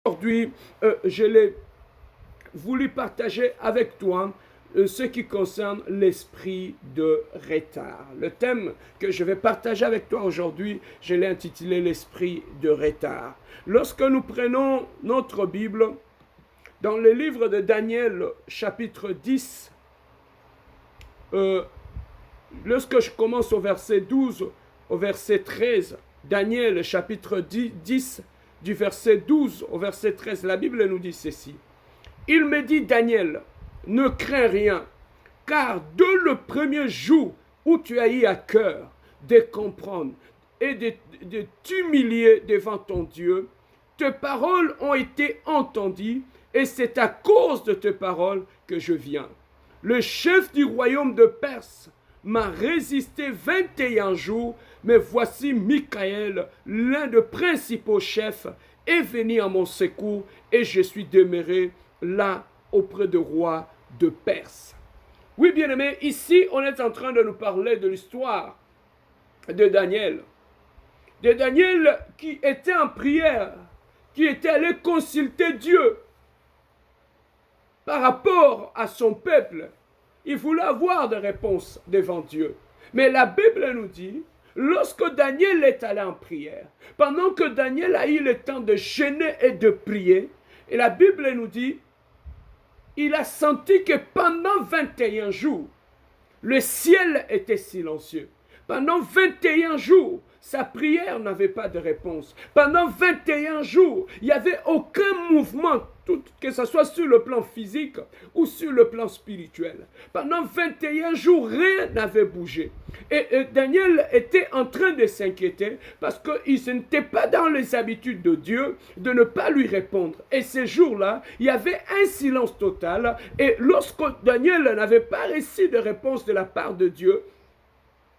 Aujourd'hui, je l'ai voulu partager avec toi ce qui concerne l'esprit de retard. Le thème que je vais partager avec toi aujourd'hui, je l'ai intitulé l'esprit de retard. Lorsque nous prenons notre Bible, dans le livre de Daniel, chapitre 10, lorsque je commence au verset 12, au verset 13, Daniel, chapitre 10, du verset 12 au verset 13, la Bible nous dit ceci. Il me dit, Daniel, ne crains rien, car dès le premier jour où tu as eu à cœur de comprendre et de t'humilier devant ton Dieu, tes paroles ont été entendues et c'est à cause de tes paroles que je viens. Le chef du royaume de Perse m'a résisté 21 jours, mais voici Michaël, l'un des principaux chefs, est venu à mon secours et je suis demeuré là auprès du roi de Perse. Oui, bien-aimés, ici on est en train de nous parler de l'histoire de Daniel. De Daniel qui était en prière, qui était allé consulter Dieu par rapport à son peuple. Il voulait avoir des réponses devant Dieu. Mais la Bible nous dit, lorsque Daniel est allé en prière, pendant que Daniel a eu le temps de jeûner et de prier, et la Bible nous dit, il a senti que pendant 21 jours, le ciel était silencieux. Pendant 21 jours, sa prière n'avait pas de réponse. Pendant 21 jours, il n'y avait aucun mouvement, que ce soit sur le plan physique ou sur le plan spirituel. Pendant 21 jours, rien n'avait bougé. Et Daniel était en train de s'inquiéter parce qu'il n'était pas dans les habitudes de Dieu de ne pas lui répondre. Et ces jours-là, il y avait un silence total. Et lorsque Daniel n'avait pas reçu de réponse de la part de Dieu,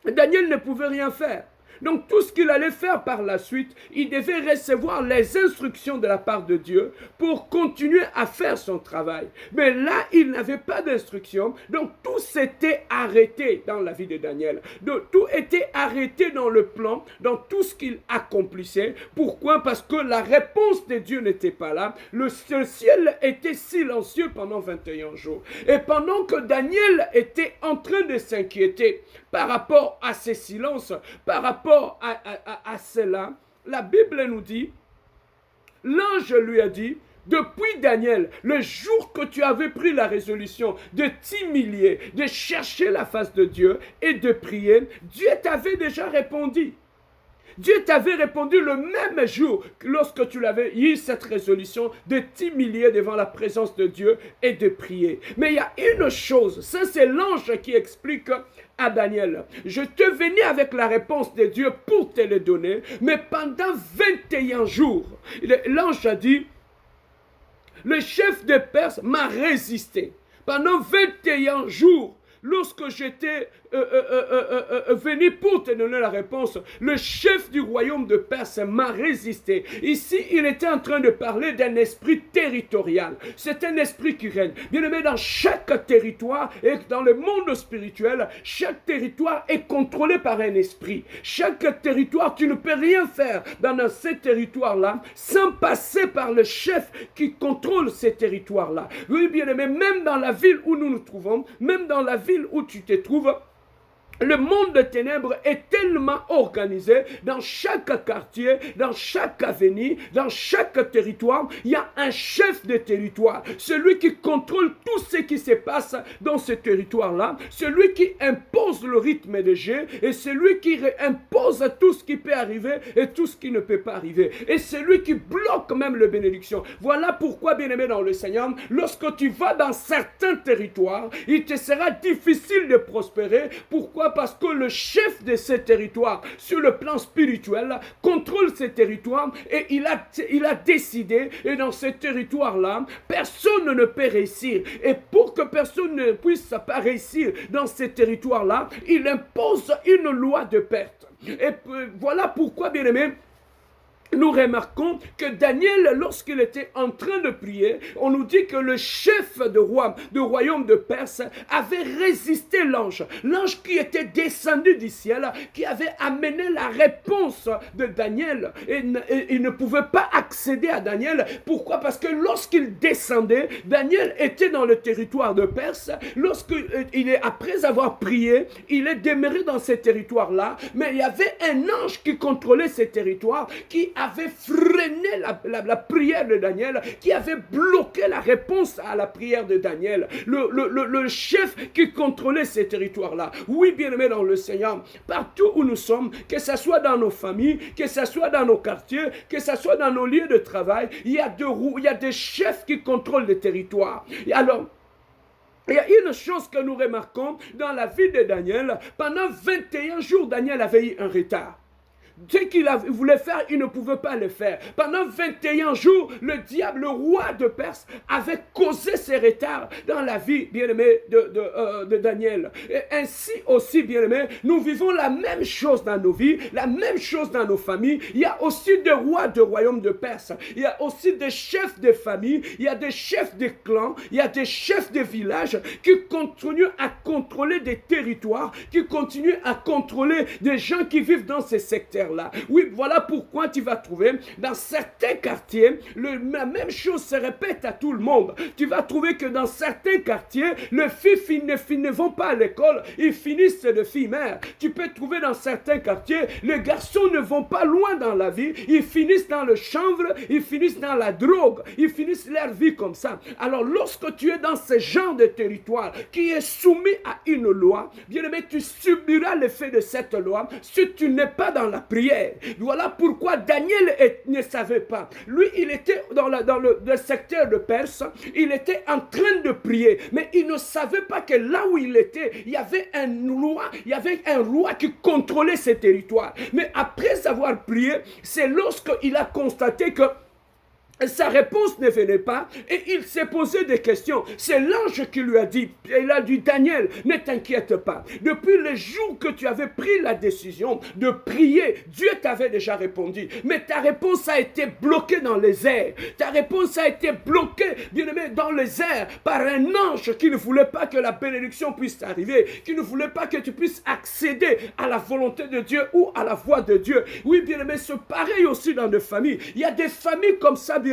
Daniel ne pouvait rien faire. Donc tout ce qu'il allait faire par la suite, il devait recevoir les instructions de la part de Dieu pour continuer à faire son travail. Mais là, il n'avait pas d'instructions, donc tout s'était arrêté dans la vie de Daniel. Donc, tout était arrêté dans le plan, dans tout ce qu'il accomplissait. Pourquoi? Parce que la réponse de Dieu n'était pas là. Le ciel était silencieux pendant 21 jours. Et pendant que Daniel était en train de s'inquiéter par rapport à ces silences, par rapport à cela, la Bible nous dit, l'ange lui a dit, depuis Daniel, le jour que tu avais pris la résolution de t'humilier, de chercher la face de Dieu et de prier, Dieu t'avait déjà répondu. Dieu t'avait répondu le même jour lorsque tu l'avais eu cette résolution de t'humilier devant la présence de Dieu et de prier. Mais il y a une chose, ça c'est l'ange qui explique à Daniel. Je te venais avec la réponse de Dieu pour te le donner, mais pendant 21 jours, l'ange a dit, le chef de Perse m'a résisté. Pendant 21 jours, lorsque j'étais venu pour te donner la réponse, le chef du royaume de Perse m'a résisté. Ici, il était en train de parler d'un esprit territorial. C'est un esprit qui règne. Bien aimé, dans chaque territoire et dans le monde spirituel, chaque territoire est contrôlé par un esprit. Chaque territoire, tu ne peux rien faire dans ce territoire-là sans passer par le chef qui contrôle ces territoires-là. Oui, bien aimé, même dans la ville où nous nous trouvons, même dans la ville où tu te trouves, le monde de ténèbres est tellement organisé dans chaque quartier, dans chaque avenue, dans chaque territoire. Il y a un chef de territoire, celui qui contrôle tout ce qui se passe dans ce territoire-là, celui qui impose le rythme de jeu et celui qui impose tout ce qui peut arriver et tout ce qui ne peut pas arriver. Et celui qui bloque même les bénédictions. Voilà pourquoi, bien-aimé dans le Seigneur, lorsque tu vas dans certains territoires, il te sera difficile de prospérer. Pourquoi? Parce que le chef de ces territoires, sur le plan spirituel, contrôle ces territoires et il a décidé, et dans ces territoires-là, personne ne peut réussir. Et pour que personne ne puisse pas réussir dans ces territoires-là, il impose une loi de perte. Et voilà pourquoi, bien aimé, nous remarquons que Daniel, lorsqu'il était en train de prier, on nous dit que le chef du royaume de Perse avait résisté l'ange. L'ange qui était descendu du ciel, qui avait amené la réponse de Daniel. Et il ne pouvait pas accéder à Daniel. Pourquoi? Parce que lorsqu'il descendait, Daniel était dans le territoire de Perse. Après avoir prié, il est demeuré dans ces territoires-là. Mais il y avait un ange qui contrôlait ces territoires, qui avait freiné la prière de Daniel, qui avait bloqué la réponse à la prière de Daniel. Le chef qui contrôlait ces territoires-là. Oui, bien-aimés dans le Seigneur, partout où nous sommes, que ce soit dans nos familles, que ce soit dans nos quartiers, que ce soit dans nos lieux de travail, il y a des chefs qui contrôlent les territoires. Et alors, il y a une chose que nous remarquons dans la vie de Daniel. Pendant 21 jours, Daniel avait eu un retard. Ce qu'il voulait faire, il ne pouvait pas le faire. Pendant 21 jours, le diable, le roi de Perse, avait causé ces retards dans la vie, bien-aimé, de Daniel. Et ainsi aussi, bien-aimé, nous vivons la même chose dans nos vies, la même chose dans nos familles. Il y a aussi des rois du royaume de Perse. Il y a aussi des chefs de famille, il y a des chefs de clans, il y a des chefs de villages qui continuent à contrôler des territoires, qui continuent à contrôler des gens qui vivent dans ces secteurs. Là. Oui, voilà pourquoi tu vas trouver dans certains quartiers, la même chose se répète à tout le monde. Tu vas trouver que dans certains quartiers, les filles ne vont pas à l'école, ils finissent de filles mères. Tu peux trouver dans certains quartiers, les garçons ne vont pas loin dans la vie, ils finissent dans le chanvre, ils finissent dans la drogue, ils finissent leur vie comme ça. Alors lorsque tu es dans ce genre de territoire qui est soumis à une loi, bien aimé, tu subiras l'effet de cette loi si tu n'es pas dans la prière. Voilà pourquoi Daniel ne savait pas. Lui, il était dans le secteur de Perse, il était en train de prier, mais il ne savait pas que là où il était, il y avait un roi qui contrôlait ces territoires. Mais après avoir prié, c'est lorsqu'il a constaté que sa réponse ne venait pas et il s'est posé des questions. C'est l'ange qui lui a dit, il a dit, Daniel, ne t'inquiète pas. Depuis le jour que tu avais pris la décision de prier, Dieu t'avait déjà répondu. Mais ta réponse a été bloquée dans les airs. Ta réponse a été bloquée, bien aimé, dans les airs par un ange qui ne voulait pas que la bénédiction puisse arriver, qui ne voulait pas que tu puisses accéder à la volonté de Dieu ou à la voix de Dieu. Oui, bien aimé, c'est pareil aussi dans nos familles. Il y a des familles comme ça, bien-aimé,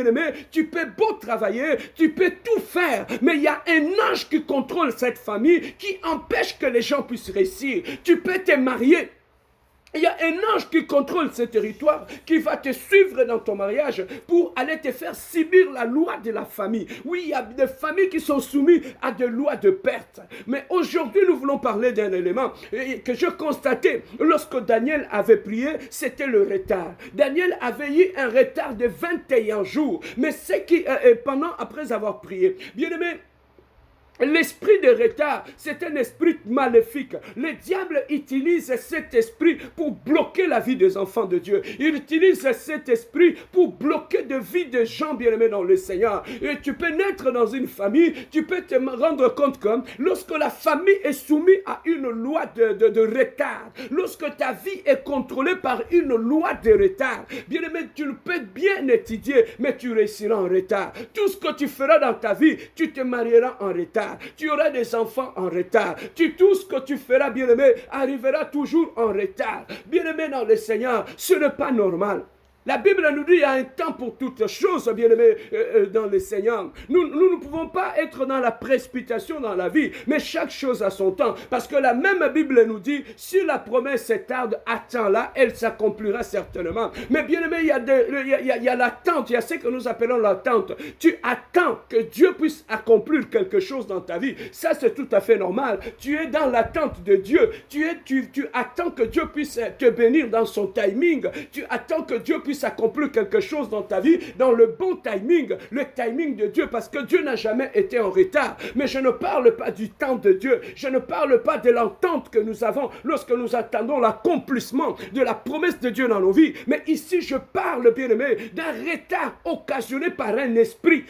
tu peux beau travailler, tu peux tout faire, mais il y a un ange qui contrôle cette famille, qui empêche que les gens puissent réussir. Tu peux te marier. Il y a un ange qui contrôle ce territoire, qui va te suivre dans ton mariage pour aller te faire subir la loi de la famille. Oui, il y a des familles qui sont soumises à des lois de perte. Mais aujourd'hui, nous voulons parler d'un élément que je constatais lorsque Daniel avait prié, c'était le retard. Daniel avait eu un retard de 21 jours. Mais c'est après avoir prié, bien aimé, l'esprit de retard, c'est un esprit maléfique. Le diable utilise cet esprit pour bloquer la vie des enfants de Dieu. Il utilise cet esprit pour bloquer de vie des gens bien-aimés dans le Seigneur. Et tu peux naître dans une famille, tu peux te rendre compte que lorsque la famille est soumise à une loi de retard, lorsque ta vie est contrôlée par une loi de retard, bien-aimé, tu peux bien étudier, mais tu réussiras en retard. Tout ce que tu feras dans ta vie, tu te marieras en retard. Tu auras des enfants en retard. Tout ce que tu feras, bien-aimé, arrivera toujours en retard. Bien-aimé dans le Seigneur, ce n'est pas normal. La Bible nous dit qu'il y a un temps pour toutes choses, bien-aimés, dans le Seigneur. Nous ne pouvons pas être dans la précipitation dans la vie, mais chaque chose a son temps. Parce que la même Bible nous dit, si la promesse est tarde, attends-la, elle s'accomplira certainement. Mais bien-aimé, il y a l'attente, il y a ce que nous appelons l'attente. Tu attends que Dieu puisse accomplir quelque chose dans ta vie. Ça, c'est tout à fait normal. Tu es dans l'attente de Dieu. Tu attends que Dieu puisse te bénir dans son timing. Tu attends que Dieu puisse accomplir quelque chose dans ta vie, dans le bon timing, le timing de Dieu, parce que Dieu n'a jamais été en retard. Mais je ne parle pas du temps de Dieu, je ne parle pas de l'entente que nous avons lorsque nous attendons l'accomplissement de la promesse de Dieu dans nos vies. Mais ici, je parle, bien-aimé, d'un retard occasionné par un esprit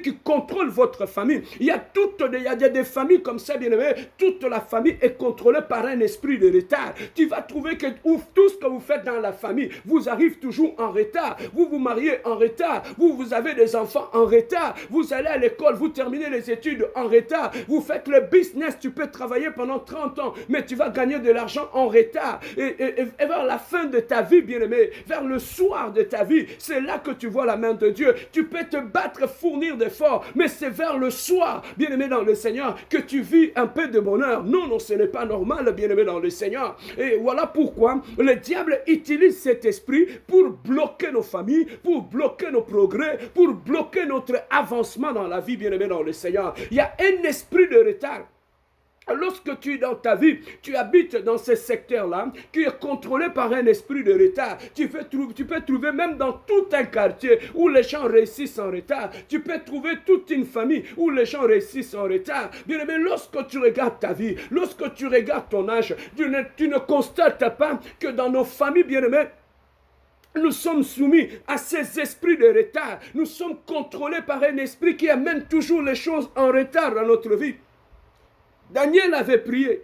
qui contrôle votre famille. Il y a des familles comme ça, bien-aimé, toute la famille est contrôlée par un esprit de retard. Tu vas trouver que tout ce que vous faites dans la famille vous arrive toujours toujours en retard. Vous vous mariez en retard. Vous avez des enfants en retard. Vous allez à l'école, vous terminez les études en retard. Vous faites le business, tu peux travailler pendant 30 ans, mais tu vas gagner de l'argent en retard. Et vers la fin de ta vie, bien-aimé, vers le soir de ta vie, c'est là que tu vois la main de Dieu. Tu peux te battre, fournir d'efforts, mais c'est vers le soir, bien-aimé dans le Seigneur, que tu vis un peu de bonheur. Non, non, ce n'est pas normal, bien-aimé dans le Seigneur. Et voilà pourquoi le diable utilise cet esprit pour bloquer nos familles, pour bloquer nos progrès, pour bloquer notre avancement dans la vie, bien-aimé dans le Seigneur. Il y a un esprit de retard. Lorsque tu es dans ta vie, tu habites dans ce secteur-là, qui est contrôlé par un esprit de retard. Tu peux trouver même dans tout un quartier où les gens réussissent en retard. Tu peux trouver toute une famille où les gens réussissent en retard. Bien aimé, lorsque tu regardes ta vie, lorsque tu regardes ton âge, tu ne constates pas que dans nos familles, bien aimé, nous sommes soumis à ces esprits de retard. Nous sommes contrôlés par un esprit qui amène toujours les choses en retard dans notre vie. Daniel avait prié.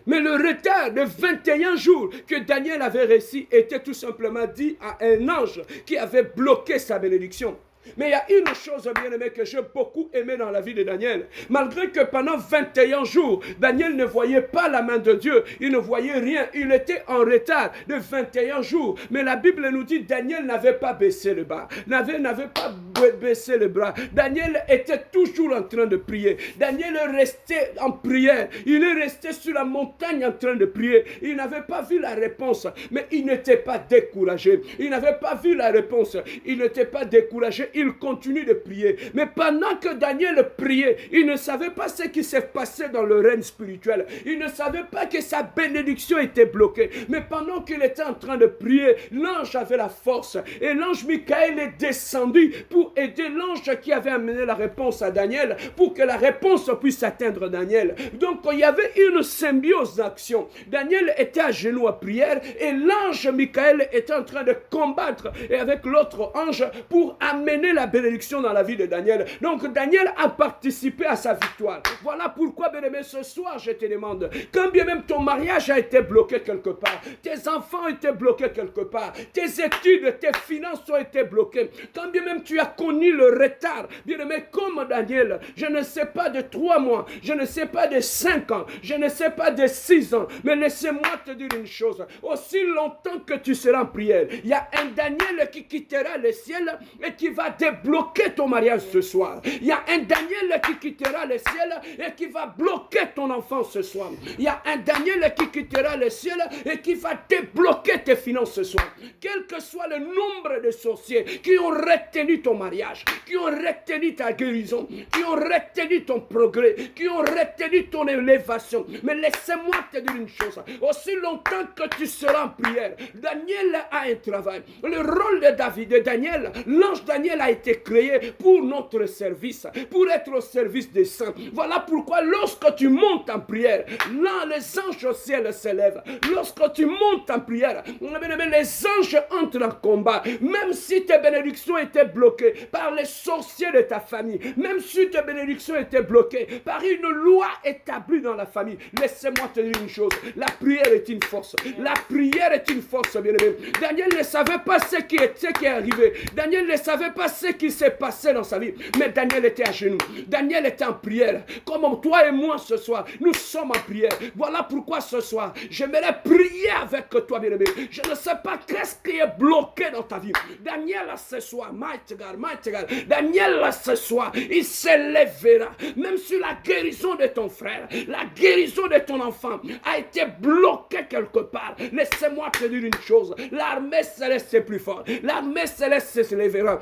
Mais le retard de 21 jours que Daniel avait réussi était tout simplement dit à un ange qui avait bloqué sa bénédiction. Mais il y a une chose, bien-aimé, que j'ai beaucoup aimé dans la vie de Daniel. Malgré que pendant 21 jours, Daniel ne voyait pas la main de Dieu. Il ne voyait rien. Il était en retard de 21 jours. Mais la Bible nous dit que Daniel n'avait pas baissé le bras. N'avait pas baissé le bras. Daniel était toujours en train de prier. Daniel restait en prière. Il est resté sur la montagne en train de prier. Il n'avait pas vu la réponse. Mais il n'était pas découragé. Il n'avait pas vu la réponse. Il n'était pas découragé. Il continue de prier. Mais pendant que Daniel priait, il ne savait pas ce qui s'est passé dans le règne spirituel. Il ne savait pas que sa bénédiction était bloquée. Mais pendant qu'il était en train de prier, l'ange avait la force. Et l'ange Michael est descendu pour aider l'ange qui avait amené la réponse à Daniel, pour que la réponse puisse atteindre Daniel. Donc il y avait une symbiose d'action. Daniel était à genoux à prière et l'ange Michael était en train de combattre et avec l'autre ange pour amener la bénédiction dans la vie de Daniel. Donc Daniel a participé à sa victoire. Voilà pourquoi, bien-aimé, ce soir je te demande, quand bien même ton mariage a été bloqué quelque part, tes enfants ont été bloqués quelque part, tes études, tes finances ont été bloquées, quand bien même tu as connu le retard, bien-aimé, comme Daniel, je ne sais pas de 3 mois, je ne sais pas de 5 ans, je ne sais pas de 6 ans, mais laissez-moi te dire une chose, aussi longtemps que tu seras en prière, il y a un Daniel qui quittera le ciel et qui va débloquer ton mariage ce soir. Il y a un Daniel qui quittera le ciel et qui va bloquer ton enfant ce soir. Il y a un Daniel qui quittera le ciel et qui va débloquer tes finances ce soir. Quel que soit le nombre de sorciers qui ont retenu ton mariage, qui ont retenu ta guérison, qui ont retenu ton progrès, qui ont retenu ton élévation. Mais laissez-moi te dire une chose. Aussi longtemps que tu seras en prière, Daniel a un travail. Le rôle de David, de Daniel, l'ange Daniel a été créé pour notre service, pour être au service des saints. Voilà pourquoi lorsque tu montes en prière, là les anges au ciel s'élèvent. Lorsque tu montes en prière, les anges entrent en combat. Même si tes bénédictions étaient bloquées par les sorciers de ta famille, même si tes bénédictions étaient bloquées par une loi établie dans la famille, laissez-moi te dire une chose, la prière est une force. La prière est une force, bien-aimé. Daniel ne savait pas ce qui est arrivé. Daniel ne savait pas ce qui s'est passé dans sa vie. Mais Daniel était à genoux. Daniel était en prière. Comme toi et moi ce soir, nous sommes en prière. Voilà pourquoi ce soir, j'aimerais prier avec toi, bien-aimé. Je ne sais pas qu'est-ce qui est bloqué dans ta vie. Daniel, ce soir, mighty God, Daniel, ce soir, il s'élèvera. Même sur la guérison de ton frère, la guérison de ton enfant a été bloquée quelque part. Laissez-moi te dire une chose. L'armée céleste est plus forte. L'armée céleste s'élèvera.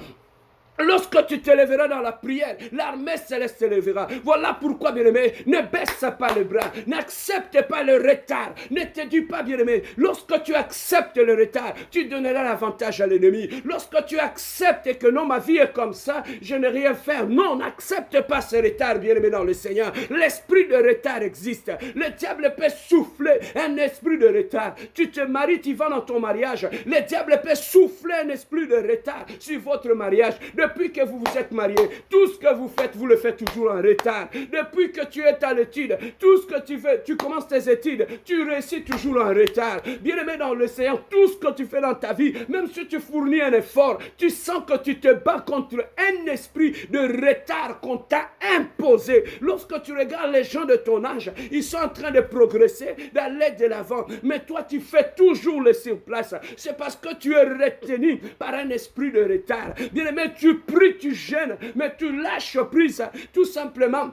Lorsque tu te lèveras dans la prière, l'armée céleste se lèvera. Voilà pourquoi, bien-aimé, ne baisse pas le bras. N'accepte pas le retard. Ne te dis pas, bien-aimé, lorsque tu acceptes le retard, tu donneras l'avantage à l'ennemi. Lorsque tu acceptes que non, ma vie est comme ça, je n'ai rien faire. Non, n'accepte pas ce retard, bien-aimé, dans le Seigneur. L'esprit de retard existe. Le diable peut souffler un esprit de retard. Tu te maries, tu vas dans ton mariage. Le diable peut souffler un esprit de retard sur votre mariage. De Depuis que vous vous êtes mariés, tout ce que vous faites, vous le faites toujours en retard. Depuis que tu es à l'étude, tout ce que tu fais, tu commences tes études, tu réussis toujours en retard. Bien-aimé dans le Seigneur, tout ce que tu fais dans ta vie, même si tu fournis un effort, tu sens que tu te bats contre un esprit de retard qu'on t'a imposé. Lorsque tu regardes les gens de ton âge, ils sont en train de progresser, d'aller de l'avant, mais toi tu fais toujours le sur place. C'est parce que tu es retenu par un esprit de retard. Bien-aimé, tu pries, tu gênes, mais tu lâches prise tout simplement.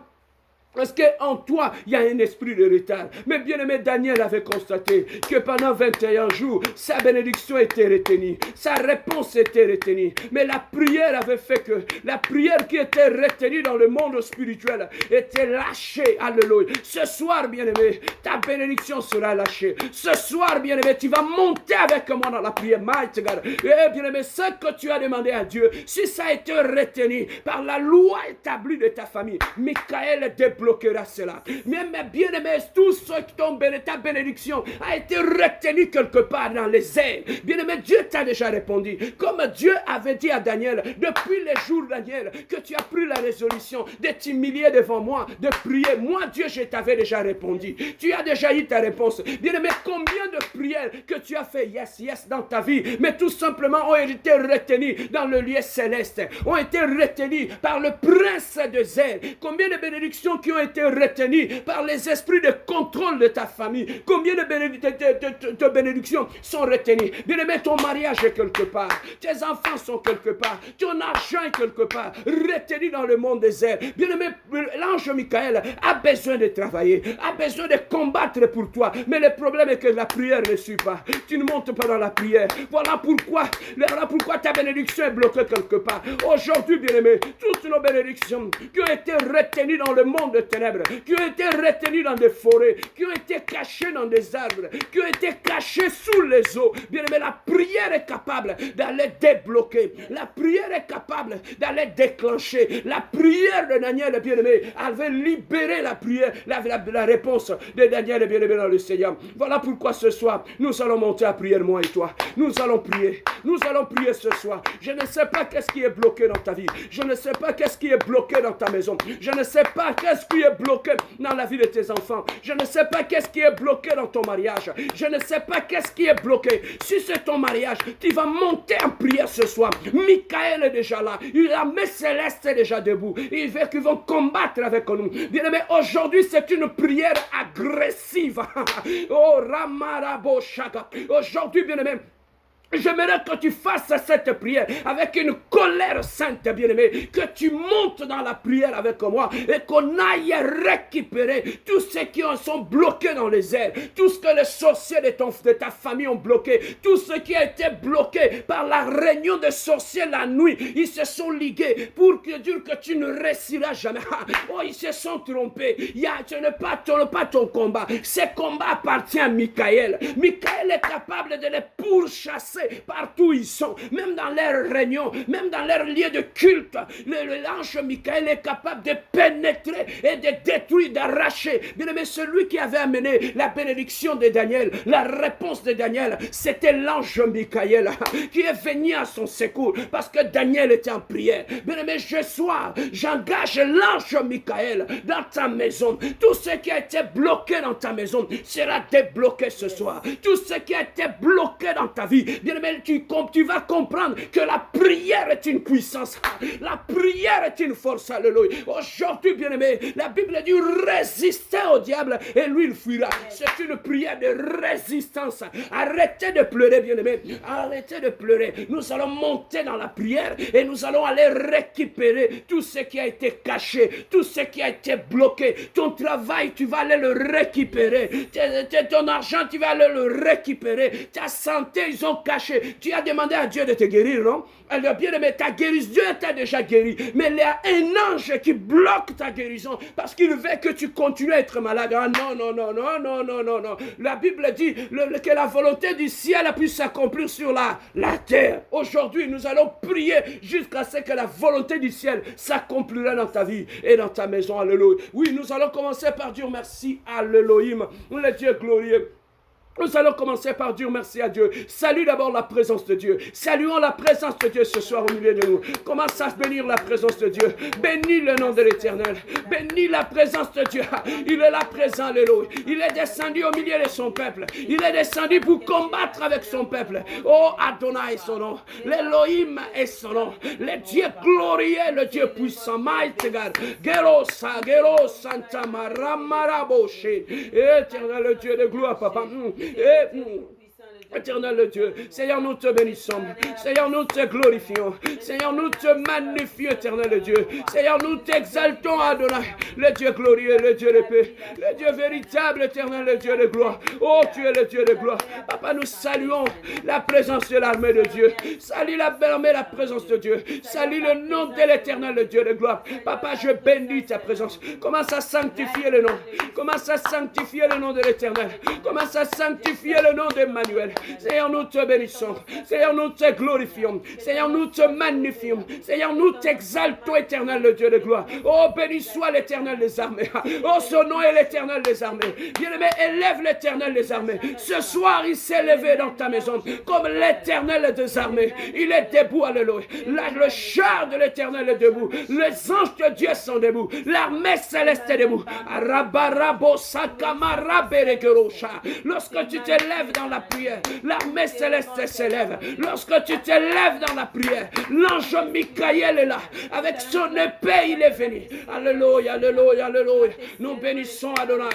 Parce qu'en toi, il y a un esprit de retard. Mais bien aimé, Daniel avait constaté que pendant 21 jours, sa bénédiction était retenue. Sa réponse était retenue. Mais la prière avait fait que la prière qui était retenue dans le monde spirituel était lâchée. Alléluia. Ce soir, bien aimé, ta bénédiction sera lâchée. Ce soir, bien aimé, tu vas monter avec moi dans la prière. Mighty God. Et bien aimé, ce que tu as demandé à Dieu, si ça a été retenu par la loi établie de ta famille, Michael débloquera cela. Mais bien aimé, tout ce qui t'ont béni, ta bénédiction a été retenue quelque part dans les airs. Bien aimé, Dieu t'a déjà répondu. Comme Dieu avait dit à Daniel, depuis les jours, Daniel, que tu as pris la résolution de t'humilier devant moi, de prier. Moi, Dieu, je t'avais déjà répondu. Tu as déjà eu ta réponse. Bien aimé, combien de prières que tu as fait yes dans ta vie, mais tout simplement ont été retenues dans le lieu céleste, ont été retenues par le prince des airs. Combien de bénédictions qui ont été retenues par les esprits de contrôle de ta famille. Combien de bénédictions sont retenues. Bien aimé, ton mariage est quelque part. Tes enfants sont quelque part. Ton argent est quelque part. Retenu dans le monde des airs. Bien aimé, l'ange Michael a besoin de travailler, a besoin de combattre pour toi. Mais le problème est que la prière ne suit pas. Tu ne montes pas dans la prière. Voilà pourquoi ta bénédiction est bloquée quelque part. Aujourd'hui, bien aimé, toutes nos bénédictions qui ont été retenues dans le monde de ténèbres, qui ont été retenus dans des forêts, qui ont été cachés dans des arbres, qui ont été cachés sous les eaux. Bien aimé, la prière est capable d'aller débloquer. La prière est capable d'aller déclencher. La prière de Daniel, bien aimé, avait libéré la prière, la réponse de Daniel, bien aimé, dans le Seigneur. Voilà pourquoi ce soir, nous allons monter à prière, moi et toi. Nous allons prier. Nous allons prier ce soir. Je ne sais pas qu'est-ce qui est bloqué dans ta vie. Je ne sais pas qu'est-ce qui est bloqué dans ta maison. Je ne sais pas qu'est-ce qui est bloqué dans la vie de tes enfants. Je ne sais pas qu'est-ce qui est bloqué dans ton mariage. Je ne sais pas qu'est-ce qui est bloqué. Si c'est ton mariage, tu vas monter en prière ce soir. Michael est déjà là. L'armée céleste est déjà debout. Ils vont combattre avec nous. Bien aimé, aujourd'hui c'est une prière agressive. Oh, Ramarabo Shaka. Aujourd'hui, bien aimé, j'aimerais que tu fasses cette prière avec une colère sainte, bien-aimé, que tu montes dans la prière avec moi et qu'on aille récupérer tous ceux qui sont bloqués dans les airs, tout ce que les sorciers de ta famille ont bloqué, tout ce qui a été bloqué par la réunion des sorciers la nuit, ils se sont ligués pour dire que tu ne réussiras jamais. Oh, ils se sont trompés. Ce n'est pas ton combat. Ce combat appartient à Michael. Michael est capable de les pourchasser partout où ils sont, même dans leurs réunions, même dans leurs lieux de culte. L'ange Michael est capable de pénétrer et de détruire, d'arracher. Bien aimé, celui qui avait amené la bénédiction de Daniel, la réponse de Daniel, c'était l'ange Michael qui est venu à son secours parce que Daniel était en prière. Bien aimé, j'engage l'ange Michael dans ta maison. Tout ce qui a été bloqué dans ta maison sera débloqué ce soir. Tout ce qui a été bloqué dans ta vie, bien-aimé, tu vas comprendre que la prière est une puissance. La prière est une force. Alléluia. Aujourd'hui, bien-aimé, la Bible dit résistez au diable et lui il fuira. C'est une prière de résistance. Arrêtez de pleurer, bien-aimé. Arrêtez de pleurer. Nous allons monter dans la prière et nous allons aller récupérer tout ce qui a été caché, tout ce qui a été bloqué. Ton travail, tu vas aller le récupérer. Ton argent, tu vas aller le récupérer. Ta santé, ils ont caché. Tu as demandé à Dieu de te guérir, non? Alors, bien aimé, ta guérison, Dieu t'a déjà guéri. Mais il y a un ange qui bloque ta guérison parce qu'il veut que tu continues à être malade. Ah non. La Bible dit que la volonté du ciel a pu s'accomplir sur la terre. Aujourd'hui, nous allons prier jusqu'à ce que la volonté du ciel s'accomplira dans ta vie et dans ta maison. Alléluia. Oui, nous allons commencer par dire merci à l'Elohim, le Dieu glorieux. Nous allons commencer par dire merci à Dieu. Salue d'abord la présence de Dieu. Saluons la présence de Dieu ce soir au milieu de nous. Commence à bénir la présence de Dieu. Bénis le nom de l'Éternel. Bénis la présence de Dieu. Il est là présent, alléluia. Il est descendu au milieu de son peuple. Il est descendu pour combattre avec son peuple. Oh, Adonai est son nom. L'Elohim est son nom. Le Dieu glorieux, le Dieu puissant. Mighty God. Gerosa, Santa Maramaraboshe. Éternel, le Dieu de gloire, papa. Éternel le Dieu, Seigneur, nous te bénissons. Seigneur, nous te glorifions. Seigneur, nous te magnifions, éternel le Dieu. Seigneur, nous t'exaltons, Adonai, le Dieu glorieux, le Dieu de paix, le Dieu véritable, éternel le Dieu de gloire. Oh, tu es le Dieu de gloire. Papa, nous saluons la présence de l'armée de Dieu. Salue l'armée, la présence de Dieu. Salue le nom de l'éternel, le Dieu de gloire. Papa, je bénis ta présence. Commence à sanctifier le nom. Commence à sanctifier le nom de l'éternel. Commence à sanctifier le nom d'Emmanuel. Seigneur, nous te bénissons. Seigneur, nous te glorifions. Seigneur, nous te magnifions. Seigneur, nous t'exaltons, éternel, le Dieu de gloire. Oh, béni soit l'éternel des armées. Oh, son nom est l'éternel des armées. Bien-aimé, élève l'éternel des armées. Ce soir, il s'est levé dans ta maison comme l'éternel des armées. Il est debout, alléluia. Le char de l'éternel est debout. Les anges de Dieu sont debout. L'armée céleste est debout. Lorsque tu te lèves dans la prière, l'armée céleste s'élève. Lorsque tu te lèves dans la prière, l'ange Michael est là. Avec son épée, il est venu. Alléluia, alléluia, alléluia. Nous bénissons Adonai.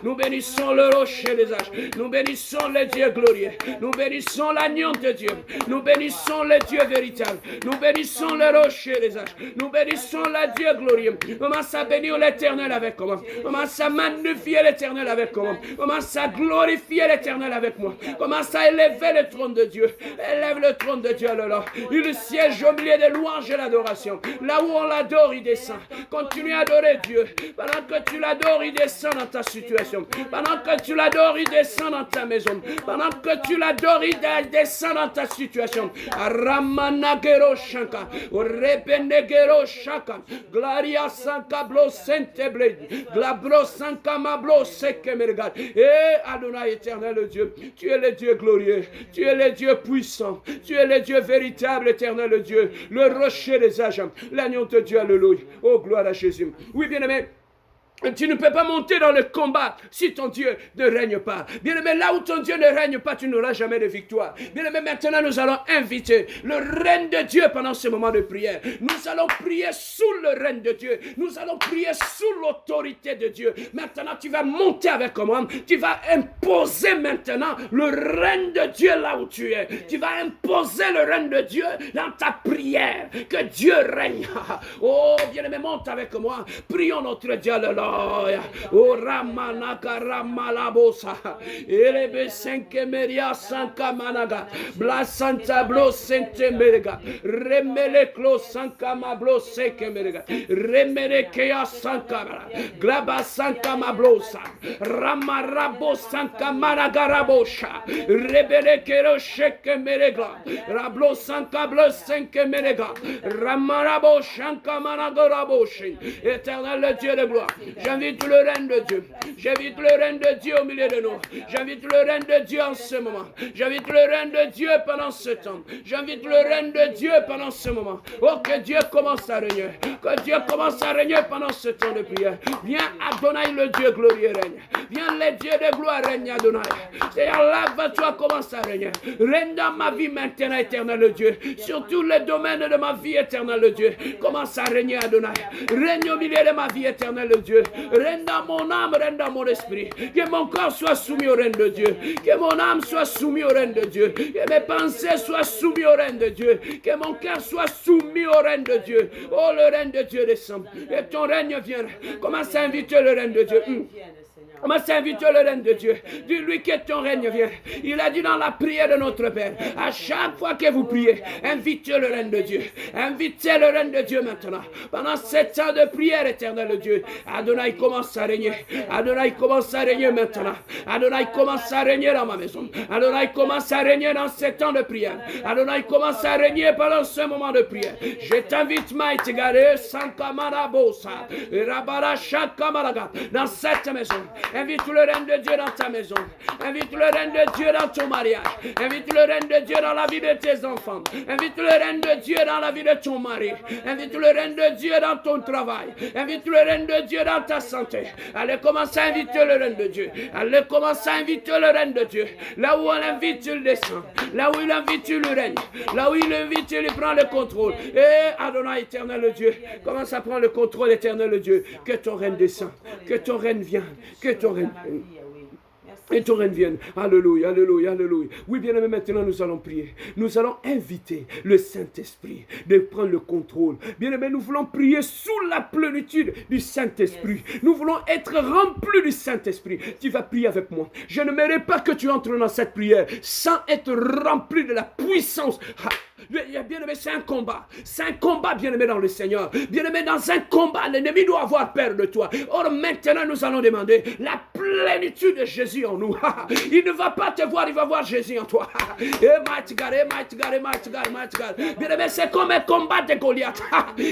Nous bénissons le rocher des âges. Nous bénissons le Dieu glorieux. Nous bénissons l'agneau de Dieu. Nous bénissons le Dieu véritable. Nous bénissons le rocher des âges. Nous bénissons le Dieu glorieux. Commence à bénir l'éternel avec moi. Commence à magnifier l'éternel avec moi. Commence à glorifier l'éternel avec moi. Commence à élever le trône de Dieu. Élève le trône de Dieu, alors. Il siège au milieu des louanges et l'adoration. Là où on l'adore, il descend. Continue à adorer Dieu. Pendant que tu l'adores, il descend dans ta situation. Pendant que tu l'adores, il descend dans ta maison. Pendant que tu l'adores, il descend dans ta situation. Ramanagero Shanka. Repenegero Shaka. Glaria Sanka Blo Senteble. Glabro Sanka Mablo Sekemergat. Et Adonai éternel Dieu, tu es le Dieu glorieux, tu es le Dieu puissant, tu es le Dieu véritable, éternel Dieu, le rocher des âges, l'agneau de Dieu, alléluia. Oh, gloire à Jésus. Oui, bien-aimé. Tu ne peux pas monter dans le combat si ton Dieu ne règne pas. Bien aimé, là où ton Dieu ne règne pas, tu n'auras jamais de victoire. Bien aimé, maintenant nous allons inviter le règne de Dieu pendant ce moment de prière. Nous allons prier sous le règne de Dieu. Nous allons prier sous l'autorité de Dieu. Maintenant, tu vas monter avec moi. Tu vas imposer maintenant le règne de Dieu là où tu es. Tu vas imposer le règne de Dieu dans ta prière. Que Dieu règne. Oh, bien aimé, monte avec moi. Prions notre Dieu, le O Ramanaka Ramalabosa Elebe Senkemeria Sankamanaga Blasanta Blo Sentemerega Remele Klo Sankamablo Sekemerega Remele Kea Sankamara Glaba Sankamablosa Ramarabo Sankamanagarabosha Rebele Kero Shekemerega Rablo Sankablo Senkemerega Ramarabo Shankamanagaraboshin. Éternel Dieu de gloire, j'invite le règne de Dieu. J'invite le règne de Dieu au milieu de nous. J'invite le règne de Dieu en ce moment. J'invite le règne de Dieu pendant ce temps. J'invite le règne de Dieu pendant ce moment. Oh, que Dieu commence à régner. Que Dieu commence à régner pendant ce temps de prière. Viens Adonai, le Dieu glorieux règne. Viens le Dieu de gloire règne Adonai. Seigneur, lève-toi, commence à régner. Règne dans ma vie maintenant, éternel Dieu. Sur tous les domaines de ma vie, éternel Dieu. Commence à régner Adonai. Règne au milieu de ma vie, éternel Dieu. Règne dans mon âme, règne dans mon esprit. Que mon corps soit soumis au règne de Dieu. Que mon âme soit soumise au règne de Dieu. Que mes pensées soient soumises au règne de Dieu. Que mon cœur soit soumis au règne de Dieu. Oh, le règne de Dieu descend. Et ton règne vient. Commence à inviter le règne de Dieu. Commence à inviter le règne de Dieu. Dis-lui que ton règne vient. Il a dit dans la prière de notre Père, à chaque fois que vous priez, invitez le règne de Dieu. Invitez le règne de Dieu maintenant. Pendant 7 ans de prière, éternel Dieu, Adonai commence à régner. Adonai commence à régner maintenant. Adonai commence à régner dans ma maison. Adonai commence à régner dans 7 ans de prière. Adonai commence à régner pendant ce moment de prière. Je t'invite, Mighty God, Sankamarabosa, Rabara Shakamaraga, dans cette maison. Invite le règne de Dieu dans ta maison. Invite le règne de Dieu dans ton mariage. Invite le règne de Dieu dans la vie de tes enfants. Invite le règne de Dieu dans la vie de ton mari. Invite le règne de Dieu dans ton travail. Invite le règne de Dieu dans ta santé. Allez, commence à inviter le règne de Dieu. Allez, commence à inviter le règne de Dieu. Là où on l'invite, il descend. Là où il invite, il règne. Là où il invite, il prend le contrôle. Et Adonai, éternel Dieu, commence à prendre le contrôle, éternel Dieu. Que ton règne descende. Que ton règne vienne. Que ton règne vienne. Et ton règne vienne. Alléluia, alléluia, alléluia. Oui, bien aimé, maintenant nous allons prier. Nous allons inviter le Saint-Esprit de prendre le contrôle. Bien aimé, nous voulons prier sous la plénitude du Saint-Esprit. Nous voulons être remplis du Saint-Esprit. Tu vas prier avec moi. Je ne mérite pas que tu entres dans cette prière sans être rempli de la puissance. Bien-aimé, c'est un combat. C'est un combat, bien-aimé, dans le Seigneur. Bien-aimé, dans un combat, l'ennemi doit avoir peur de toi. Or, maintenant, nous allons demander la plénitude de Jésus en nous. Il ne va pas te voir, il va voir Jésus en toi. Bien-aimé, c'est comme un combat de Goliath.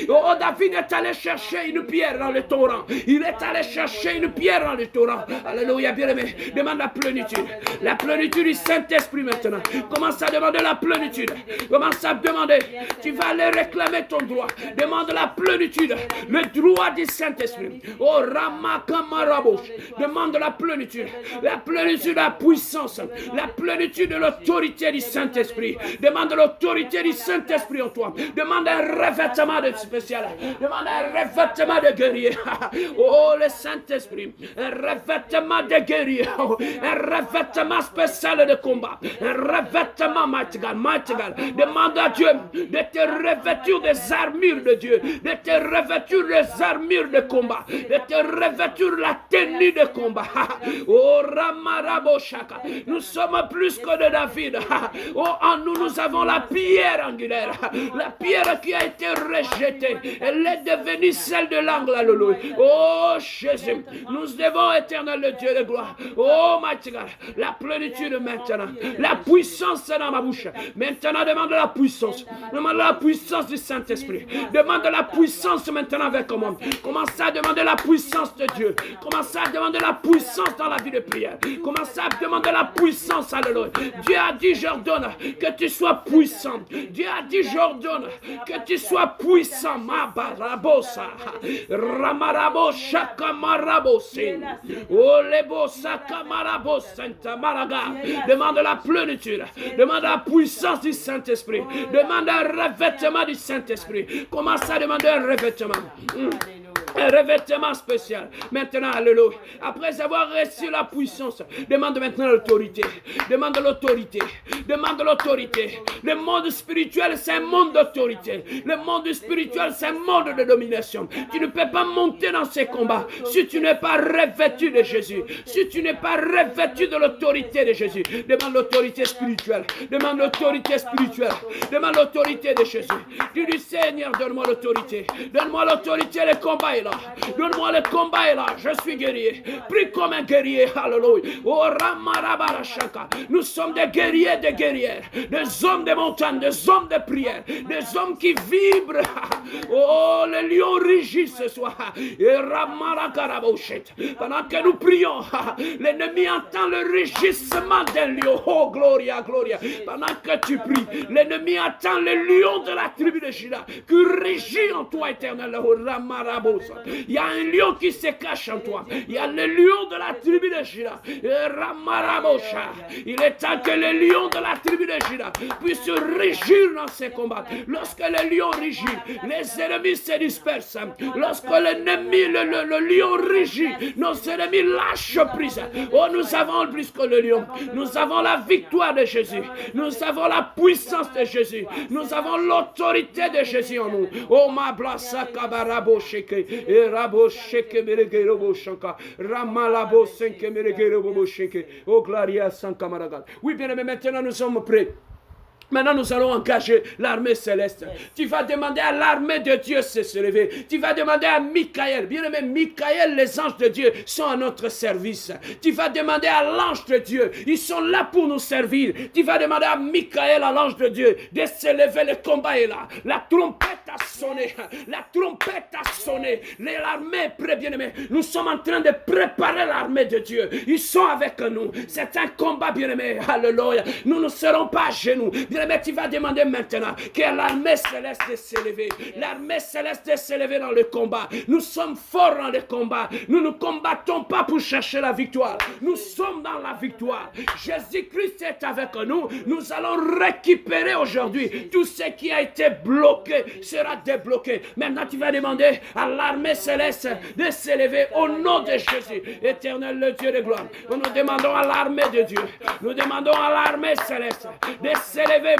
Oh, David est allé chercher une pierre dans le torrent. Il est allé chercher une pierre dans le torrent. Alléluia, bien-aimé. Demande la plénitude. La plénitude du Saint-Esprit maintenant. Commence à demander la plénitude. Commence à demander. Tu vas aller réclamer ton droit. Demande la plénitude. Le droit du Saint-Esprit. Oh, Ramakamarabosh. Demande la plénitude. La plénitude de la puissance. La plénitude de l'autorité du Saint-Esprit. Demande l'autorité du Saint-Esprit en toi. Demande un revêtement de spécial. Demande un revêtement de guerrier. Oh, le Saint-Esprit. Un revêtement de guerrier. Un revêtement spécial de combat. Un revêtement, mighty God. Demande à Dieu de te revêtir des armures de Dieu. De te revêtir des armures de combat. De te revêtir la tenue de combat. Oh, Ramaraboshaka. Nous sommes plus que de David. Oh, en nous, nous avons la pierre angulaire. La pierre qui a été rejetée. Elle est devenue celle de l'angle. Alléluia. Oh, Jésus. Nous devons, éternel le Dieu de gloire. Oh, mighty God. La plénitude maintenant. La puissance dans ma bouche. Maintenant, demande la puissance. Demande la puissance du Saint-Esprit. Demande la puissance maintenant avec moi. Commence à demander la puissance de Dieu. Commence à demander la puissance dans la vie de prière. Commence à demander la puissance. Alléluia. Dieu a dit, j'ordonne que tu sois puissant. Dieu a dit, j'ordonne que tu sois puissant. Mabarabosa. Ramarabosha kamarabosin. Olebosa kamarabosenta maraga. Demande la plénitude. Demande la puissance du Saint-Esprit. Demande un revêtement du Saint-Esprit. Commence à demander un revêtement. Un revêtement spécial. Maintenant, alléluia. Après avoir reçu la puissance, demande maintenant l'autorité. Demande l'autorité. Demande l'autorité. Le monde spirituel, c'est un monde d'autorité. Le monde spirituel, c'est un monde de domination. Tu ne peux pas monter dans ces combats si tu n'es pas revêtu de Jésus. Si tu n'es pas revêtu de l'autorité de Jésus. Demande l'autorité spirituelle. Demande l'autorité spirituelle. Demande l'autorité de Jésus. Dis du Seigneur, donne-moi l'autorité. Donne-moi l'autorité, le combat est là. Donne-moi le combat est là. Je suis guerrier. Prie comme un guerrier. Alléluia. Oh, Ramarabarashaka. Nous sommes des guerriers, des guerrières. Des hommes de montagne, des hommes de prière. Des hommes qui vibrent. Oh, les lions rugissent ce soir. Et Ramarakaraboshet. Pendant que nous prions, l'ennemi entend le rugissement d'un lion. Oh, gloria, gloria. Pendant que tu pries, l'ennemi entend le lion de la tribu de Juda qui rugit en toi, éternel. Oh, Ramarabosa. Il y a un lion qui se cache en toi. Il y a le lion de la tribu de Juda. Ramarabosha. Il est temps que le lion de la tribu de Juda puisse rugir dans ses combats. Lorsque le lion rugit, les ennemis se dispersent. Lorsque l'ennemi, le lion rugit, nos ennemis lâchent prise. Oh, nous avons plus que le lion. Nous avons la victoire de Jésus. Nous avons la puissance de Jésus. Nous avons l'autorité de Jésus en nous. Oh, ma blassa kabarabo sheke. Et rabo sheke meregero bo shanka. Ramalabo senke meregero bo shanke. Oh, gloria san camarade. Oui, bien aimé, maintenant nous sommes prêts. Maintenant, nous allons engager l'armée céleste. Tu vas demander à l'armée de Dieu de se lever. Tu vas demander à Michael. Bien aimé, Michael, les anges de Dieu sont à notre service. Tu vas demander à l'ange de Dieu. Ils sont là pour nous servir. Tu vas demander à Michael, à l'ange de Dieu, de se lever. Le combat est là. La trompette a sonné. La trompette a sonné. L'armée est prête, bien aimé. Nous sommes en train de préparer l'armée de Dieu. Ils sont avec nous. C'est un combat, bien aimé. Alléluia. Nous ne serons pas à genoux. Mais tu vas demander maintenant que l'armée céleste s'élève. L'armée céleste s'élève dans le combat. Nous sommes forts dans le combat. Nous ne combattons pas pour chercher la victoire. Nous sommes dans la victoire. Jésus-Christ est avec nous. Nous allons récupérer aujourd'hui. Tout ce qui a été bloqué sera débloqué. Maintenant, tu vas demander à l'armée céleste de s'élever au nom de Jésus. Éternel, le Dieu de gloire. Nous demandons à l'armée de Dieu. Nous demandons à l'armée céleste de s'élever.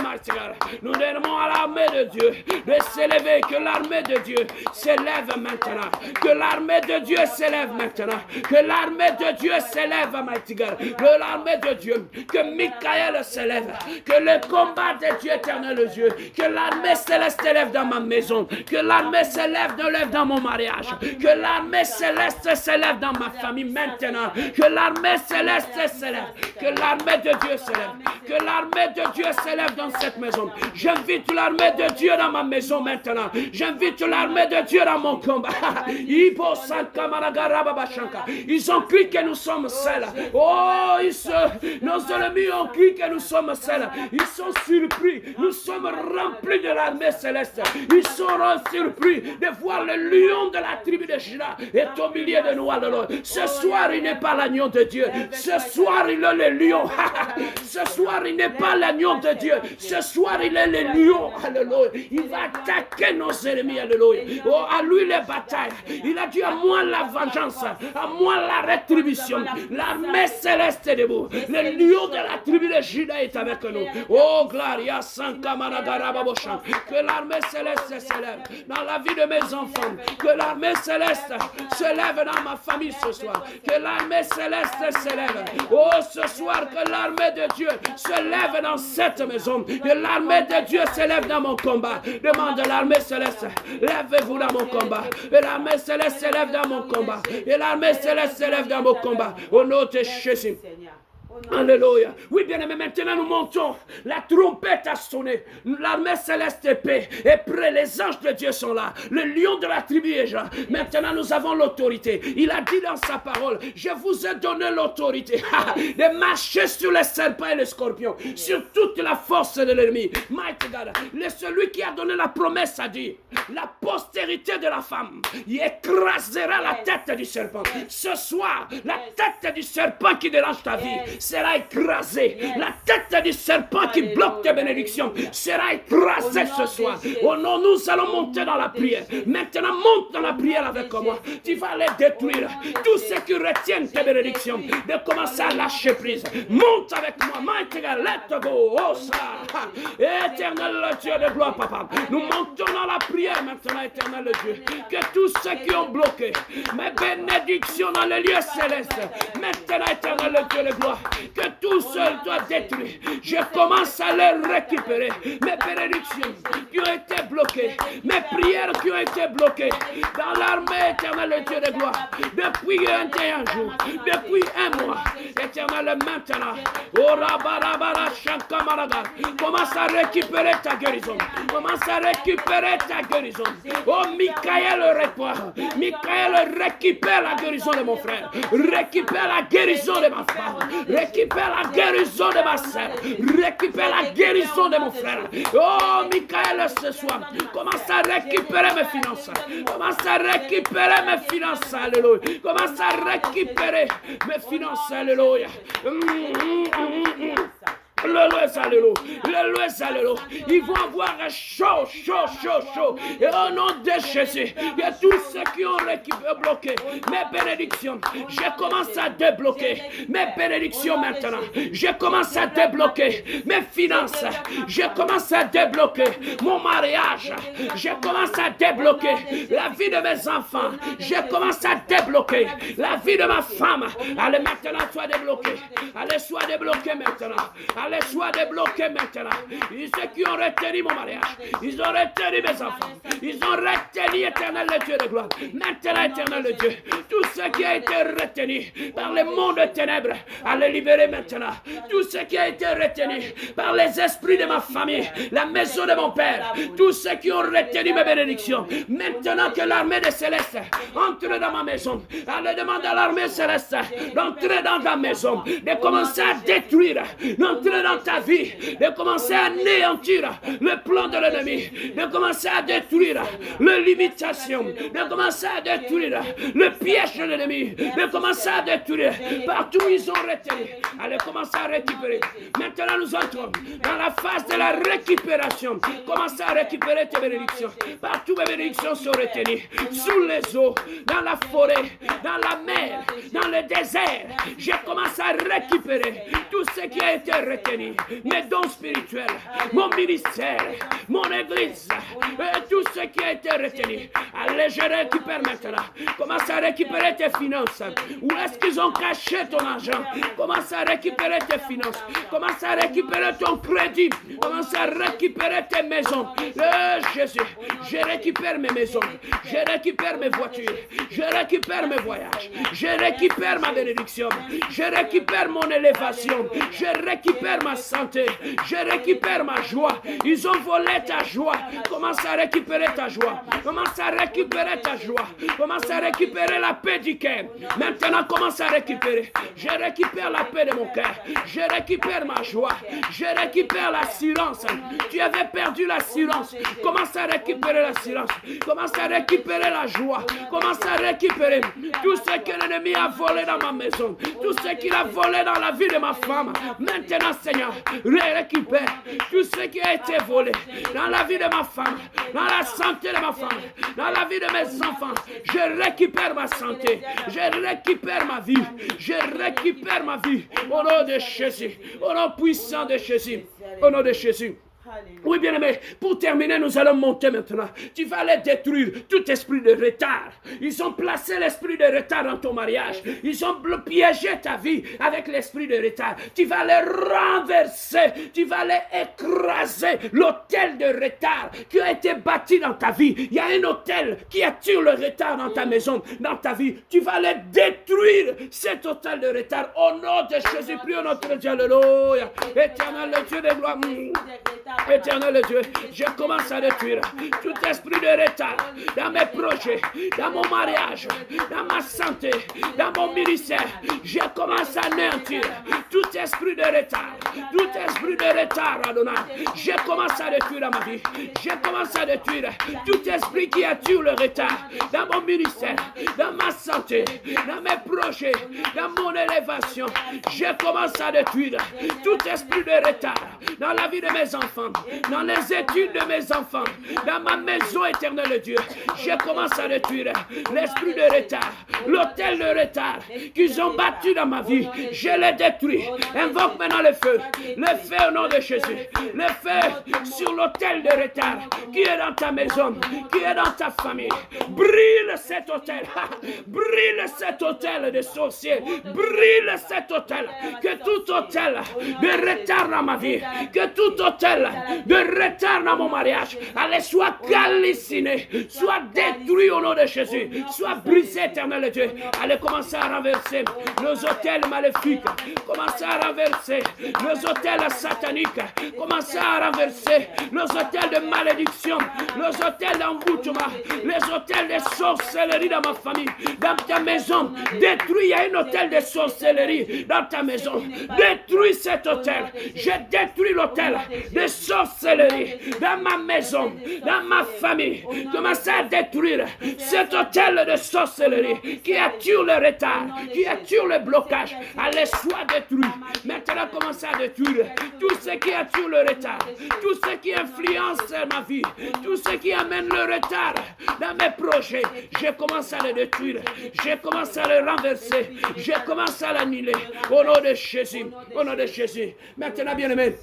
Nous demandons à l'armée de Dieu de s'élever, que l'armée de Dieu s'élève maintenant, que l'armée de Dieu s'élève maintenant, que l'armée de Dieu s'élève, que l'armée de Dieu, que Michael s'élève, que le combat de Dieu éternel de Dieu, que l'armée céleste s'élève dans ma maison, que l'armée s'élève dans mon mariage, que l'armée céleste s'élève dans ma famille maintenant, que l'armée céleste s'élève, que l'armée de Dieu s'élève, que l'armée de Dieu s'élève dans cette maison. J'invite l'armée de Dieu dans ma maison maintenant. J'invite l'armée de Dieu dans mon combat. Ils ont cru que nous sommes seuls. Oh, nos ennemis ont cru que nous sommes seuls. Ils sont surpris. Nous sommes remplis de l'armée céleste. Ils seront surpris de voir le lion de la tribu de Juda est au milieu de nous. Alors, ce soir, il n'est pas l'agneau de Dieu. Ce soir, il est le lion. Ce soir, il n'est pas l'agneau de Dieu. Ce soir, il est le lion. Alléluia. Il va attaquer nos ennemis. Alléluia. Oh, à lui les batailles. Il a dit à moi la vengeance, à moi la rétribution. L'armée céleste est debout. Le lion de la tribu de Juda est avec nous. Oh, Gloria Sankamanagarababoshan. Que l'armée céleste s'élève dans la vie de mes enfants. Que l'armée céleste se lève dans ma famille ce soir. Que l'armée céleste s'élève. Oh, ce soir, que l'armée de Dieu se lève dans cette maison. Que l'armée de Dieu s'élève dans mon combat. Demande à l'armée céleste, lèvez-vous dans mon combat. Et l'armée céleste s'élève dans mon combat. Et l'armée céleste s'élève dans mon combat. Au nom de Jésus. Alléluia. Oui, bien aimé, maintenant nous montons. La trompette a sonné. L'armée céleste est paix. Et près, les anges de Dieu sont là. Le lion de la tribu est là. Maintenant nous avons l'autorité. Il a dit dans sa parole, je vous ai donné l'autorité de marcher sur les serpents et les scorpions, sur toute la force de l'ennemi. Mighty God, celui qui a donné la promesse a dit, la postérité de la femme y écrasera la tête du serpent. Ce soir, la tête du serpent qui dérange ta vie sera écrasée. La tête du serpent qui bloque tes bénédictions sera écrasée ce soir. Oh non, nous allons monter dans la prière. Maintenant, monte dans la prière avec moi. Tu vas les détruire. Tous ceux qui retiennent tes bénédictions, de commencer à lâcher prise. Monte avec moi. Mighty God, let go. Oh ça. Éternel le Dieu de gloire, papa. Nous montons dans la prière maintenant, éternel le Dieu. Que tous ceux qui ont bloqué mes bénédictions dans le lieu céleste, maintenant, éternel le Dieu de gloire, que tout seul doit détruire. Je commence à les récupérer. Mes bénédictions qui ont été bloquées, mes prières qui ont été bloquées dans l'armée éternelle, le Dieu de gloire, depuis 21 jours, depuis un mois, éternel maintenant. Oh rabarabara shankamaraga. Commence à récupérer ta guérison. Commence à récupérer ta guérison. Oh Michael répond. Michael récupère la guérison de mon frère. Récupère la guérison de ma femme. Récupère la guérison de ma soeur. Récupère la guérison de mon frère. Oh, Michael, ce soir, commence à récupérer mes finances. Commence à récupérer mes finances. Alléluia. Commence à récupérer mes finances. Alléluia. Alléluia. Ils vont avoir chaud. Et au nom de Jésus, que tous ceux ceux qui ont bloqué mes bénédictions, je commence à débloquer mes bénédictions maintenant. Je commence à débloquer mes finances. Je commence à débloquer mon mariage. Je commence à débloquer la vie de mes enfants. Je commence à débloquer la vie de ma femme. Allez, maintenant, sois débloqué. Allez, sois débloqué maintenant. Allez, sois débloqué maintenant. Ceux qui ont retenu mon mariage, ils ont retenu mes enfants. Ils ont retenu, éternel le Dieu de gloire. Maintenant, éternel le Dieu, tout ce qui a été retenu par le monde de ténèbres, allez libérer maintenant. Tout ce qui a été retenu par les esprits de ma famille, la maison de mon père, tous ceux qui ont retenu mes bénédictions, maintenant que l'armée des célestes entre dans ma maison, allez demander à l'armée céleste d'entrer dans ta maison, de commencer à détruire, d'entrer dans ta vie, de commencer à anéantir le plan de l'ennemi, de commencer à détruire les limitations, de commencer à détruire le piège de l'ennemi, de commencer à détruire partout où ils ont retenu. Allez commencer à récupérer. Maintenant nous entrons dans la phase de la récupération. Commencez à récupérer tes bénédictions. Partout mes bénédictions sont retenues. Sous les eaux, dans la forêt, dans la mer, dans le désert. Je commence à récupérer tout ce qui a été retenu. Mes dons spirituels, mon ministère, mon église, tout ce qui a été retenu. Allez, je récupère maintenant. Commence à récupérer tes finances. Où est-ce qu'ils ont caché ton argent? Commence à récupérer tes finances. Commence à récupérer ton crédit. Commence à récupérer tes maisons. Jésus, je récupère mes maisons. Je récupère mes voitures. Je récupère mes voyages. Je récupère ma bénédiction. Je récupère mon élévation. Je récupère ma santé. Je récupère ma joie. Ils ont volé ta joie. Commence à récupérer ta joie. Commence à récupérer ta joie. Commence à récupérer la paix du cœur. Maintenant, commence à récupérer. Je récupère la paix de mon cœur. Je récupère ma joie. Je récupère l'assurance. Tu avais perdu l'assurance. Commence à récupérer l'assurance. Commence à récupérer la joie. Commence à récupérer tout ce que l'ennemi a volé dans ma maison. Tout ce qu'il a volé dans la vie de ma femme. Maintenant, Seigneur, récupère tout ce qui a été volé dans la vie de ma femme, dans la santé de ma femme, dans la vie de mes enfants. Je récupère ma santé. Je récupère ma vie. Je récupère ma vie. Au nom de Jésus. Au nom puissant de Jésus. Au nom de Jésus. Oui, bien aimé, pour terminer, nous allons monter maintenant. Tu vas aller détruire tout esprit de retard. Ils ont placé l'esprit de retard dans ton mariage. Ils ont piégé ta vie avec l'esprit de retard. Tu vas les renverser. Tu vas les écraser. L'hôtel de retard qui a été bâti dans ta vie. Il y a un hôtel qui attire le retard dans ta maison, dans ta vie. Tu vas les détruire, cet hôtel de retard. Au nom de Jésus, prions notre Dieu. Alléluia. Éternel le Dieu de gloire. Éternel Dieu, je commence à détruire tout esprit de retard dans mes projets, dans mon mariage, dans ma santé, dans mon ministère. Je commence à anéantir tout esprit de retard, tout esprit de retard, Adonai. Je commence à détruire dans ma vie. Je commence à détruire tout esprit qui attire le retard dans mon ministère, dans ma santé, dans mes projets, dans mon élévation. Je commence à détruire tout esprit de retard dans la vie de mes enfants, dans les études de mes enfants, dans ma maison, éternelle Dieu. Je commence à détruire l'esprit de retard, l'hôtel de retard qu'ils ont battu dans ma vie. Je les détruis. Invoque maintenant le feu au nom de Jésus. Le feu sur l'hôtel de retard qui est dans ta maison, qui est dans ta famille. Brûle cet hôtel. Brûle cet hôtel de sorciers. Brûle cet hôtel. Que tout hôtel de retard dans ma vie, que tout hôtel de retard dans mon mariage, allez, soit calciné, soit détruit au nom de Jésus, soit brisé, éternel Dieu. Allez, commencer à renverser nos hôtels maléfiques, commencer à renverser nos hôtels sataniques, commencer à renverser nos hôtels de malédiction, nos hôtels d'envoûtement, les hôtels de sorcellerie dans ma famille, dans ta maison. Détruis, il y a un hôtel de sorcellerie dans ta maison. Détruis cet hôtel. Je détruis l'hôtel de sorcellerie dans ma maison, dans ma famille. Commencez à détruire cet hôtel de sorcellerie qui attire le retard, qui attire le blocage, allez, sois détruit. Maintenant, commence à détruire tout ce qui attire le retard, tout ce qui influence ma vie, tout ce qui amène le retard dans mes projets. Je commence à le détruire, je commence à le renverser, je commence à l'annuler. Au nom de Jésus, au nom de Jésus. Maintenant, bien-aimé,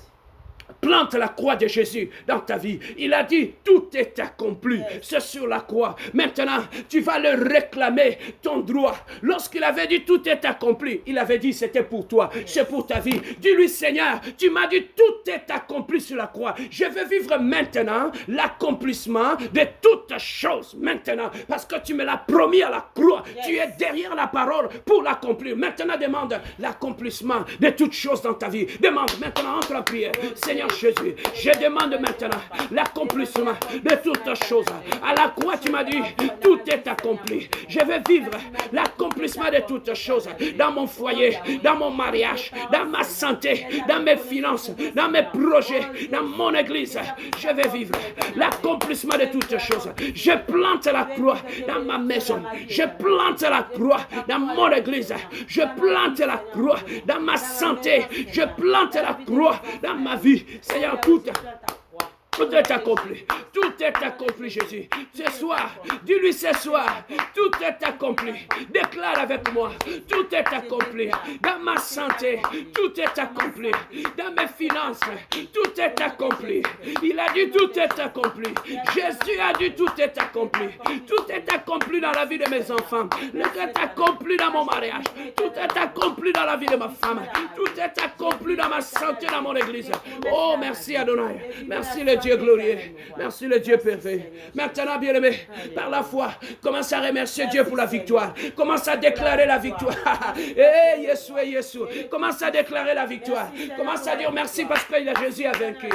plante la croix de Jésus dans ta vie. Il a dit, tout est accompli. C'est sur la croix. Maintenant, tu vas le réclamer, ton droit. Lorsqu'il avait dit, tout est accompli, il avait dit, c'était pour toi, c'est pour ta vie. Dis-lui, Seigneur, tu m'as dit, tout est accompli sur la croix. Je veux vivre maintenant l'accomplissement de toutes choses. Maintenant, parce que tu me l'as promis à la croix. Tu es derrière la parole pour l'accomplir. Maintenant, demande l'accomplissement de toutes choses dans ta vie. Demande maintenant, entre en prière. Seigneur Jésus, je demande maintenant l'accomplissement de toutes choses. À la croix, tu m'as dit, tout est accompli. Je veux vivre l'accomplissement de toutes choses dans mon foyer, dans mon mariage, dans ma santé, dans mes finances, dans mes projets, dans mon église. Je veux vivre l'accomplissement de toutes choses. Je plante la croix dans ma maison. Je plante la croix dans mon église. Je plante la croix dans ma santé. Je plante la croix dans ma vie. Seigneur, tout est accompli. Tout est accompli, Jésus. Ce soir, dis-lui ce soir, tout est accompli. Déclare avec moi, tout est accompli. Dans ma santé, tout est accompli. Dans mes finances, tout est accompli. Il a dit tout est accompli. Jésus a dit tout est accompli. Tout est accompli dans la vie de mes enfants. Tout est accompli dans mon mariage. Tout est accompli dans la vie de ma femme. Tout est accompli dans ma santé, dans mon église. Oh, merci Adonai. Merci le Dieu glorieux. Merci le Dieu parfait. Maintenant, bien-aimé, par la foi, commence à remercier Dieu pour la victoire. Commence à déclarer la victoire. Eh, Jésus. Commence à déclarer la victoire. Commence à dire merci parce que Jésus a vaincu.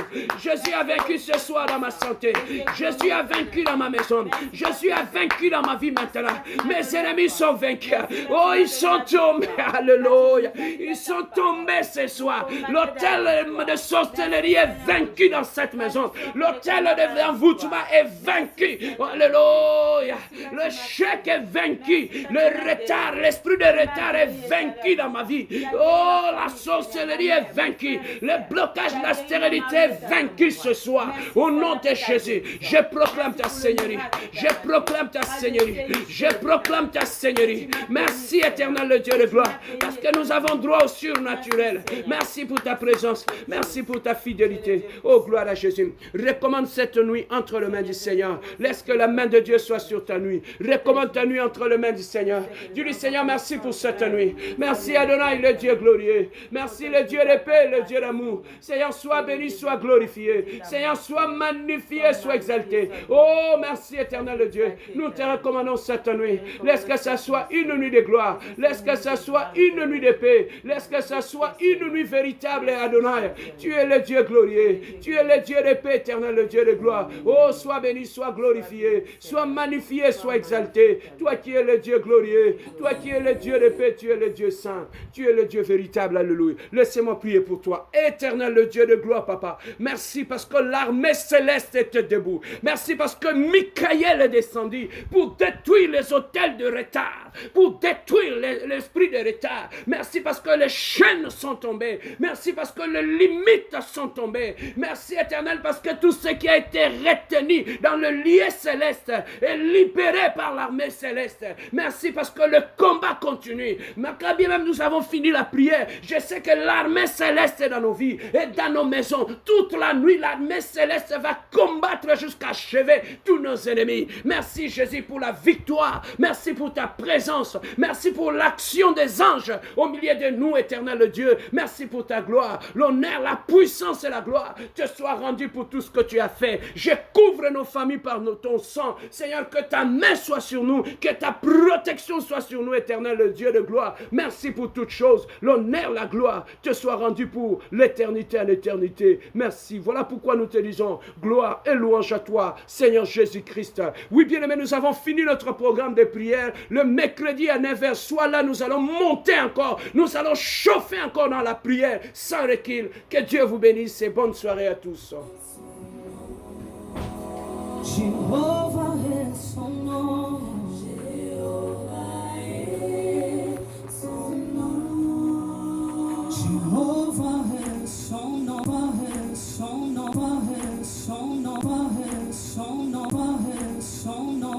Jésus a vaincu ce soir dans ma santé. Jésus a vaincu dans ma maison. Jésus a vaincu dans ma vie maintenant. Mes ennemis sont vaincus. Oh, ils sont tombés. Alléluia. Ils sont tombés ce soir. L'hôtel de sorcellerie est vaincu dans cette maison. L'hôtel de l'envoûtement est vaincu. Alléluia. Le chèque est vaincu. Le retard, l'esprit de retard est vaincu dans ma vie. Oh, la sorcellerie est vaincue. Le blocage de la stérilité est vaincu ce soir. Au nom de Jésus, je proclame ta Seigneurie. Je proclame ta Seigneurie. Je proclame ta Seigneurie. Merci éternel le Dieu de gloire. Parce que nous avons droit au surnaturel. Merci pour ta présence. Merci pour ta fidélité. Oh, gloire à Jésus. Recommande cette nuit entre les mains du Seigneur. Laisse que la main de Dieu soit sur ta nuit. Recommande ta nuit entre les mains du Seigneur. Dis-lui, Seigneur, merci pour cette nuit. Merci Adonai, le Dieu glorieux. Merci le Dieu de paix, le Dieu d'amour. Seigneur, sois béni, sois glorifié. Seigneur, sois magnifié, sois exalté. Oh, merci éternel le Dieu. Nous te recommandons cette nuit. Laisse que ça soit une nuit de gloire. Laisse que ça soit une nuit de paix. Laisse que ça soit une nuit véritable, Adonai. Tu es le Dieu glorieux. Tu es le Dieu de paix, éternel, le Dieu de gloire. Oh, sois béni, sois glorifié, sois magnifié, sois exalté. Toi qui es le Dieu glorieux, toi qui es le Dieu de paix, tu es le Dieu saint, tu es le Dieu véritable, alléluia. Laissez-moi prier pour toi, éternel, le Dieu de gloire, papa. Merci parce que l'armée céleste était debout. Merci parce que Michael est descendu pour détruire les hôtels de retard, pour détruire l'esprit de retard. Merci parce que les chaînes sont tombées. Merci parce que les limites sont tombées. Merci éternel parce que tout ce qui a été retenu dans le lieu céleste est libéré par l'armée céleste. Merci parce que le combat continue. Mais quand bien même nous avons fini la prière, je sais que l'armée céleste est dans nos vies et dans nos maisons. Toute la nuit, l'armée céleste va combattre jusqu'à achever tous nos ennemis. Merci Jésus pour la victoire. Merci pour ta présence. Merci pour l'action des anges au milieu de nous, éternel Dieu. Merci pour ta gloire. L'honneur, la puissance et la gloire te soient rendues pour tout ce que tu as fait. Je couvre nos familles par ton sang. Seigneur, que ta main soit sur nous, que ta protection soit sur nous, éternel le Dieu de gloire. Merci pour toutes choses. L'honneur, la gloire te soit rendue pour l'éternité à l'éternité. Merci. Voilà pourquoi nous te disons gloire et louange à toi, Seigneur Jésus-Christ. Oui, bien-aimés, nous avons fini notre programme de prière. Le mercredi à 9h, soit là, nous allons monter encore. Nous allons chauffer encore dans la prière sans recul. Que Dieu vous bénisse et bonne soirée à tous.